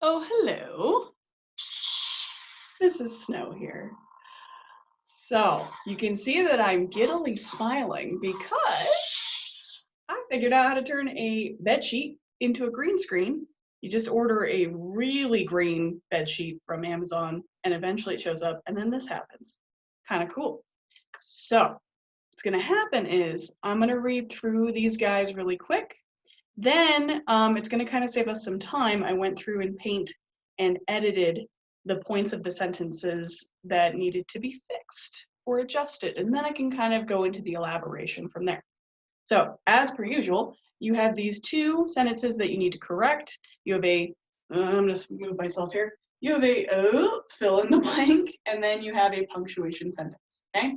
Oh, hello. This is Snow here. So you can see that I'm giddily smiling because I figured out how to turn a bed sheet into a green screen. You just order a really green bed sheet from Amazon and eventually it shows up and then this happens. Kind of cool. So what's going to happen is I'm going to read through these guys really quick. Then it's going to kind of save us some time. I went through in Paint and edited the points of the sentences that needed to be fixed or adjusted, and then I can kind of go into the elaboration from there. So as per usual, you have these two sentences that you need to correct. You have I'm going to move myself here. You have a fill in the blank, and then you have a punctuation sentence, okay?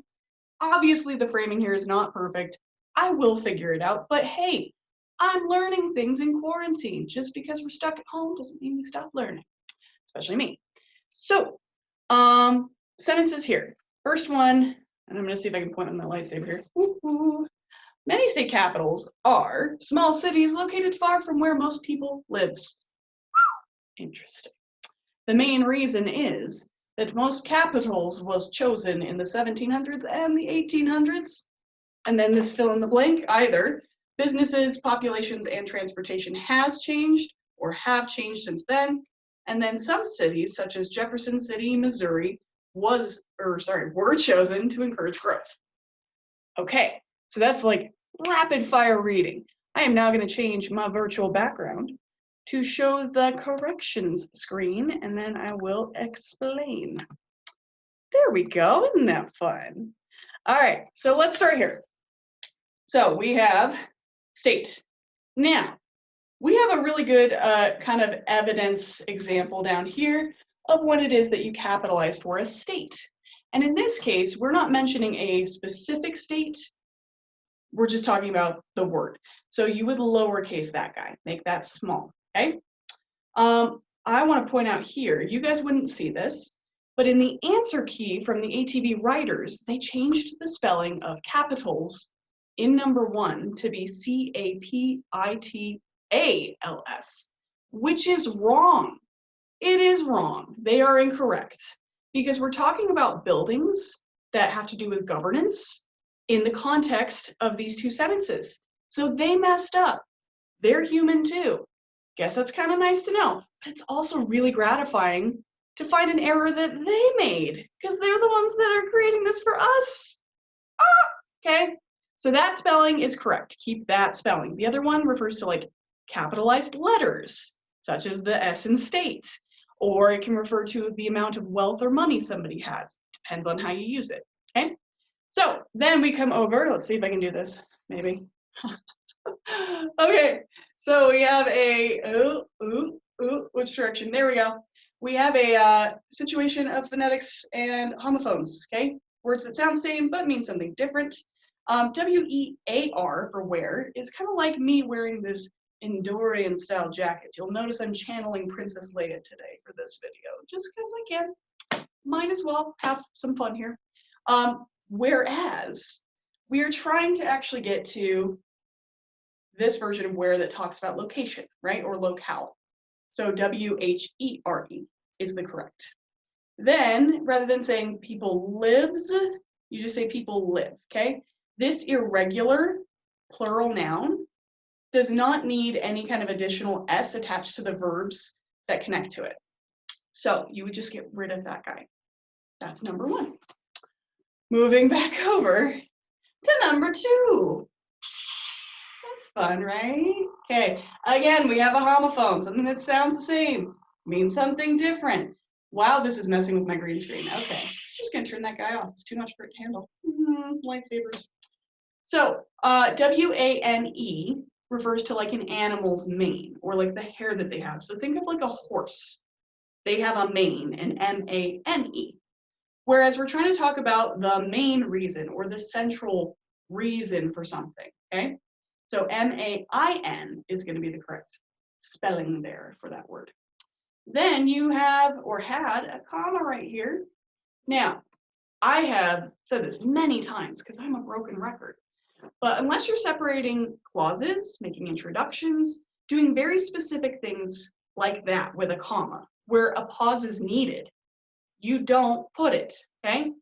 Obviously the framing here is not perfect. I will figure it out, but hey, I'm learning things in quarantine. Just because we're stuck at home doesn't mean we stop learning, especially me. So, sentences here. First one, and I'm going to see if I can point with my lightsaber here. Woo-hoo. Many state capitals are small cities located far from where most people lives. Interesting. The main reason is that most capitals was chosen in the 1700s and the 1800s. And then this fill in the blank, either businesses, populations, and transportation has changed or have changed since then. And then some cities, such as Jefferson City, Missouri, were chosen to encourage growth. Okay, so that's like rapid fire reading. I am now going to change my virtual background to show the corrections screen, and then I will explain. There we go, isn't that fun? All right, so let's start here. So we have state. Now, we have a really good kind of evidence example down here of what it is that you capitalize for a state. And in this case, we're not mentioning a specific state. We're just talking about the word. So you would lowercase that guy, make that small, okay? I want to point out here, you guys wouldn't see this, but in the answer key from the ATB writers, they changed the spelling of capitals in number 1 to be CAPITALS, which is wrong. It is wrong. They are incorrect because we're talking about buildings that have to do with governance in the context of these two sentences. So they messed up. They're human too. Guess that's kind of nice to know, but it's also really gratifying to find an error that they made because they're the ones that are creating this for us. Okay. So that spelling is correct. Keep that spelling. The other one refers to like capitalized letters, such as the S in state, or it can refer to the amount of wealth or money somebody has. Depends on how you use it. Okay. So then we come over. Let's see if I can do this. Maybe. Okay. So we have a which direction? There we go. We have a situation of phonetics and homophones. Okay. Words that sound the same but mean something different. WEAR for wear is kind of like me wearing this Endorian style jacket. You'll notice I'm channeling Princess Leia today for this video, just because I can. Might as well have some fun here. Whereas we are trying to actually get to this version of where that talks about location, right, or locale. So WHERE is the correct. Then, rather than saying people lives, you just say people live, okay? This irregular plural noun does not need any kind of additional S attached to the verbs that connect to it. So you would just get rid of that guy. That's number 1. Moving back over to number 2. That's fun, right? Okay, again, we have a homophone, something that sounds the same, means something different. Wow, this is messing with my green screen. Okay, just gonna turn that guy off. It's too much for it to handle. Lightsabers. So WANE refers to like an animal's mane or like the hair that they have. So think of like a horse. They have a mane, an MANE. Whereas we're trying to talk about the main reason or the central reason for something, okay? So MAIN is going to be the correct spelling there for that word. Then you have or had a comma right here. Now, I have said this many times because I'm a broken record, but unless you're separating clauses, making introductions, doing very specific things like that with a comma. Where a pause is needed, you don't put it, okay?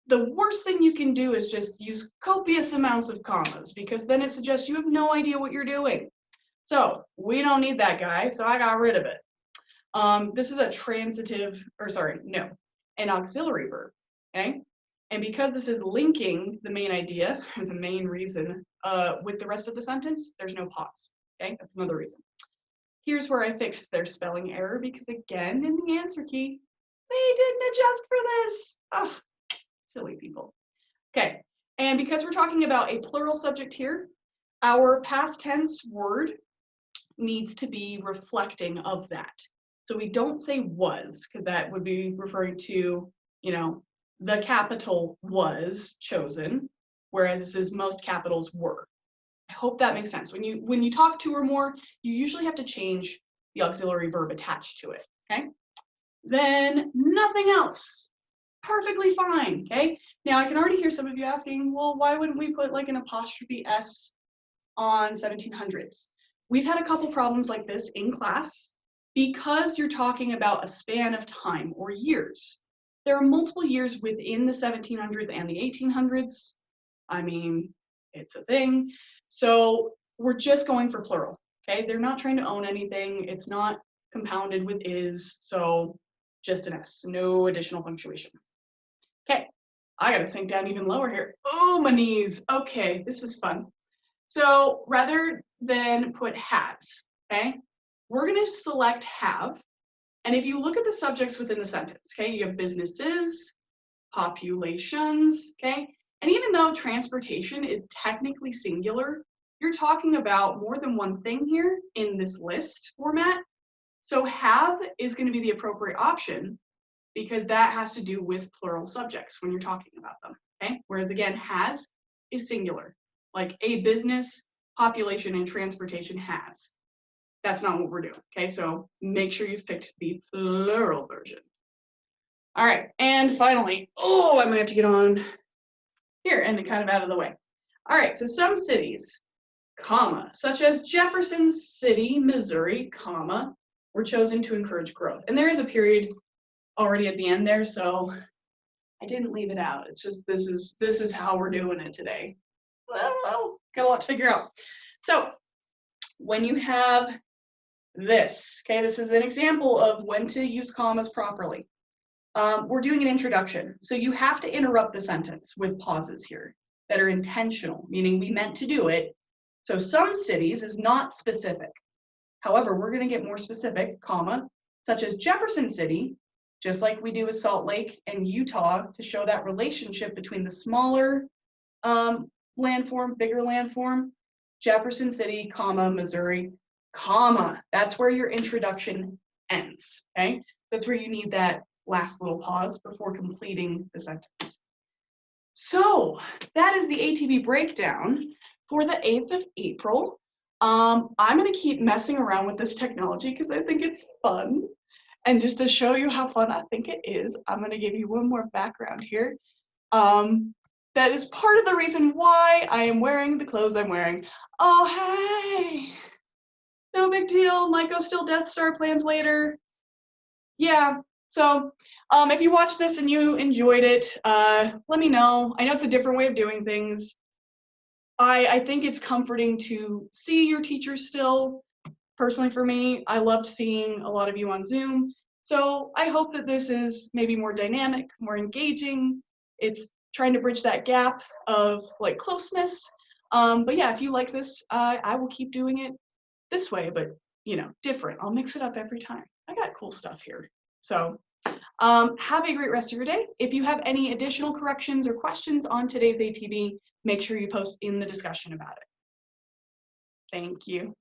The worst thing you can do is just use copious amounts of commas, because then it suggests you have no idea what you're doing. So we don't need that guy, so I got rid of it. This is a transitive, or sorry, no, an auxiliary verb, okay? And because this is linking the main idea, or the main reason, with the rest of the sentence, there's no pause, okay? That's another reason. Here's where I fixed their spelling error, because again, in the answer key, they didn't adjust for this. Oh, silly people. Okay, and because we're talking about a plural subject here, our past tense word needs to be reflecting of that. So we don't say was, because that would be referring to, you know, the capital was chosen, whereas this is most capitals were. I hope that makes sense. When you talk two or more, you usually have to change the auxiliary verb attached to it, okay? Then nothing else. Perfectly fine, okay? Now I can already hear some of you asking, well, why wouldn't we put like an apostrophe S on 1700s? We've had a couple problems like this in class because you're talking about a span of time or years. There are multiple years within the 1700s and the 1800s. I mean, it's a thing. So we're just going for plural, okay? They're not trying to own anything. It's not compounded with is, so just an S, no additional punctuation. Okay, I gotta sink down even lower here. Oh, my knees. Okay, this is fun. So rather than put has, okay, we're gonna select have. And if you look at the subjects within the sentence, okay, you have businesses, populations, okay, and even though transportation is technically singular, you're talking about more than one thing here in this list format. So have is going to be the appropriate option because that has to do with plural subjects when you're talking about them, okay? Whereas again, has is singular, like a business, population, and transportation has. That's not what we're doing, okay? So make sure you've picked the plural version. All right, and finally, oh, I might have to get on here and kind of out of the way. All right, so some cities, comma, such as Jefferson City, Missouri, comma, were chosen to encourage growth. And there is a period already at the end there, so I didn't leave it out. It's just this is how we're doing it today. Well, got a lot to figure out. So when you have this, okay, this is an example of when to use commas properly. We're doing an introduction, so you have to interrupt the sentence with pauses here that are intentional, meaning we meant to do it. So some cities is not specific. However, we're going to get more specific, comma, such as Jefferson City, just like we do with Salt Lake and Utah, to show that relationship between the smaller landform, bigger landform, Jefferson City, comma, Missouri, comma. That's where your introduction ends, okay? That's where you need that last little pause before completing the sentence. So that is the ATB breakdown for the 8th of April. I'm going to keep messing around with this technology because I think it's fun. And just to show you how fun I think it is, I'm going to give you one more background here. That is part of the reason why I am wearing the clothes I'm wearing. Oh, hey! No big deal. Might go still Death Star plans later. Yeah. So if you watched this and you enjoyed it, let me know. I know it's a different way of doing things. I think it's comforting to see your teachers still. Personally, for me, I loved seeing a lot of you on Zoom. So I hope that this is maybe more dynamic, more engaging. It's trying to bridge that gap of like closeness. But yeah, if you like this, I will keep doing it this way, but you know, different. I'll mix it up every time. I got cool stuff here. So have a great rest of your day. If you have any additional corrections or questions on today's ATB, make sure you post in the discussion about it. Thank you.